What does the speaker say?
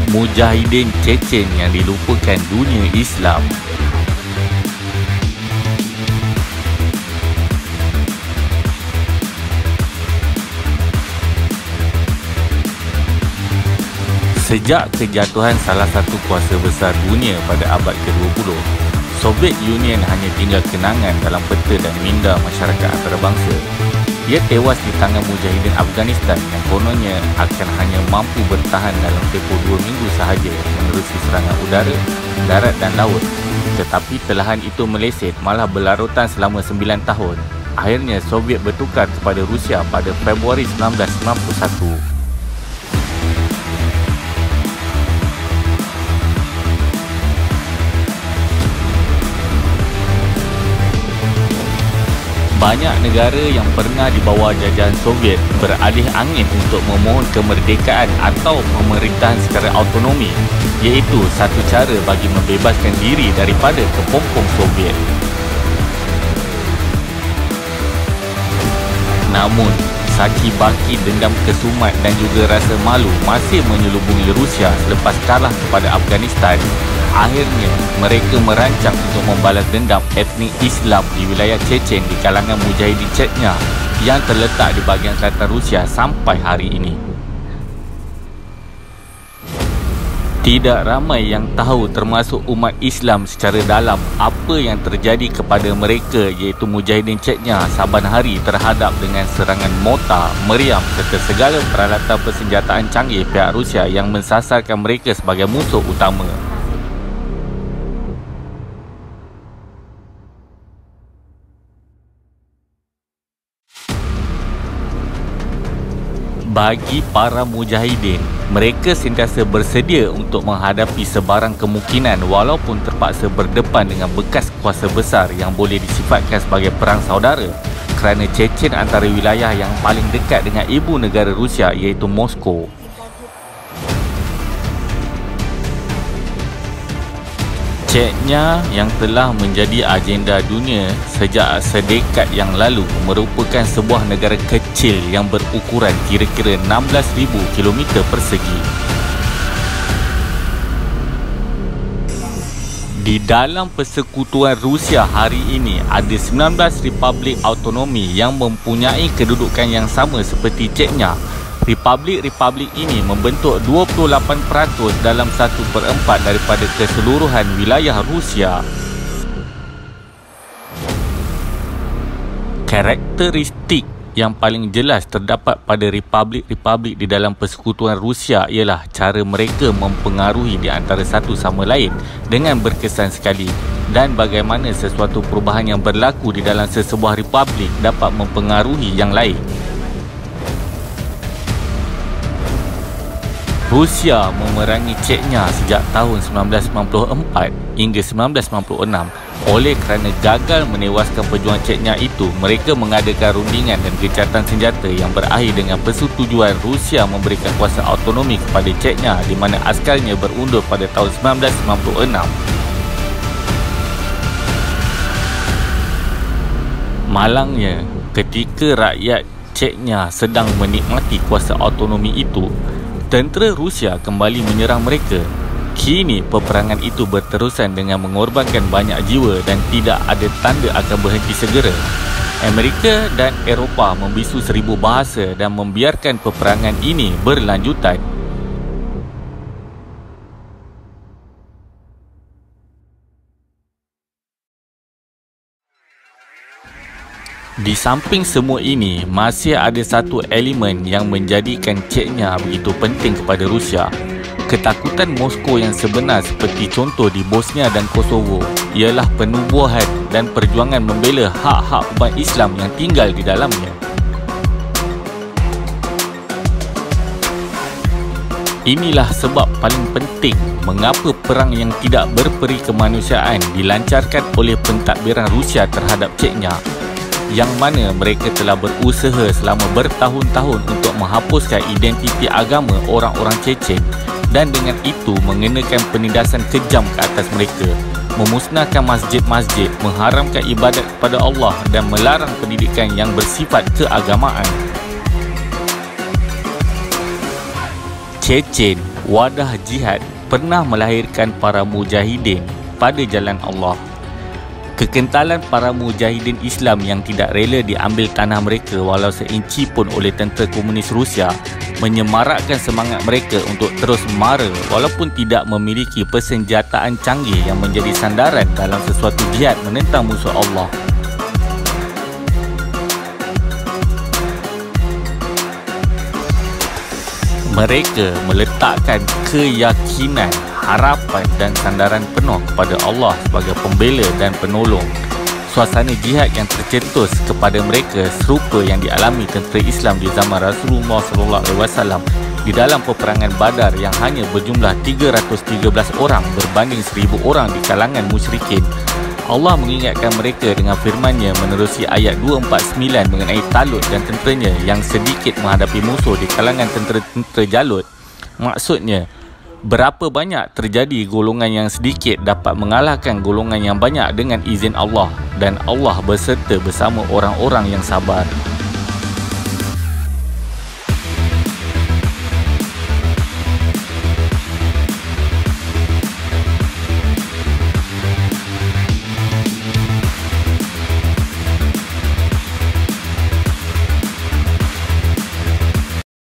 Mujahidin Chechen yang dilupakan dunia Islam. Sejak kejatuhan salah satu kuasa besar dunia pada abad ke-20, Soviet Union hanya tinggal kenangan dalam peta dan minda masyarakat antarabangsa. Ia tewas di tangan Mujahidin Afghanistan yang kononnya akan hanya mampu bertahan dalam tempoh 2 minggu sahaja menerusi serangan udara, darat dan laut. Tetapi telahan itu meleset malah berlarutan selama 9 tahun. Akhirnya Soviet bertukar kepada Rusia pada Februari 1991. Banyak negara yang pernah di bawah jajahan Soviet beralih angin untuk memohon kemerdekaan atau pemerintahan secara autonomi, iaitu satu cara bagi membebaskan diri daripada kepompong Soviet. Namun, saki baki dendam kesumat dan juga rasa malu masih menyelubungi Rusia selepas kalah kepada Afghanistan. Akhirnya, mereka merancang untuk membalas dendam etnik Islam di wilayah Chechen di kalangan Mujahidin Chechnya yang terletak di bahagian selatan Rusia sampai hari ini. Tidak ramai yang tahu termasuk umat Islam secara dalam apa yang terjadi kepada mereka, iaitu Mujahidin Chechnya saban hari terhadap dengan serangan mortar, meriam serta segala peralatan persenjataan canggih pihak Rusia yang mensasarkan mereka sebagai musuh utama. Bagi para mujahidin, mereka sentiasa bersedia untuk menghadapi sebarang kemungkinan walaupun terpaksa berdepan dengan bekas kuasa besar yang boleh disifatkan sebagai perang saudara, kerana Chechen antara wilayah yang paling dekat dengan ibu negara Rusia iaitu Moskow. Chechnya yang telah menjadi agenda dunia sejak sedekad yang lalu merupakan sebuah negara kecil yang berukuran kira-kira 16,000 km persegi. Di dalam persekutuan Rusia hari ini ada 19 republik autonomi yang mempunyai kedudukan yang sama seperti Chechnya. Republik-republik ini membentuk 28% dalam 1/4 daripada keseluruhan wilayah Rusia. Karakteristik yang paling jelas terdapat pada republik-republik di dalam persekutuan Rusia ialah cara mereka mempengaruhi di antara satu sama lain dengan berkesan sekali, dan bagaimana sesuatu perubahan yang berlaku di dalam sesebuah republik dapat mempengaruhi yang lain. Rusia memerangi Chechnya sejak tahun 1994 hingga 1996. Oleh kerana gagal menewaskan pejuang Chechnya itu, mereka mengadakan rundingan dan gencatan senjata yang berakhir dengan persetujuan Rusia memberikan kuasa autonomi kepada Chechnya, di mana askarnya berundur pada tahun 1996. Malangnya, ketika rakyat Chechnya sedang menikmati kuasa autonomi itu, tentera Rusia kembali menyerang mereka. Kini peperangan itu berterusan dengan mengorbankan banyak jiwa dan tidak ada tanda akan berhenti segera. Amerika dan Eropah membisu 1000 bahasa dan membiarkan peperangan ini berlanjutan. Di samping semua ini, masih ada satu elemen yang menjadikan Chechnya begitu penting kepada Rusia. Ketakutan Moskow yang sebenar seperti contoh di Bosnia dan Kosovo ialah penubuhan dan perjuangan membela hak-hak umat Islam yang tinggal di dalamnya. Inilah sebab paling penting mengapa perang yang tidak berperi kemanusiaan dilancarkan oleh pentadbiran Rusia terhadap Chechnya, yang mana mereka telah berusaha selama bertahun-tahun untuk menghapuskan identiti agama orang-orang Chechen dan dengan itu mengenakan penindasan kejam ke atas mereka, memusnahkan masjid-masjid, mengharamkan ibadat kepada Allah dan melarang pendidikan yang bersifat keagamaan. Chechen, wadah jihad, pernah melahirkan para mujahidin pada jalan Allah. Kekentalan para mujahidin Islam yang tidak rela diambil tanah mereka walau seinci pun oleh tentera komunis Rusia menyemarakkan semangat mereka untuk terus mara walaupun tidak memiliki persenjataan canggih yang menjadi sandaran dalam sesuatu jihad menentang musuh Allah. Mereka meletakkan keyakinan, harapan dan sandaran penuh kepada Allah sebagai pembela dan penolong. Suasana jihad yang tercetus kepada mereka serupa yang dialami tentera Islam di zaman Rasulullah SAW di dalam peperangan Badar yang hanya berjumlah 313 orang berbanding 1000 orang di kalangan musyrikin. Allah mengingatkan mereka dengan firman-Nya menerusi ayat 249 mengenai Talut dan tenteranya yang sedikit menghadapi musuh di kalangan tentera-tentera Jalut. Maksudnya, berapa banyak terjadi golongan yang sedikit dapat mengalahkan golongan yang banyak dengan izin Allah, dan Allah berserta bersama orang-orang yang sabar.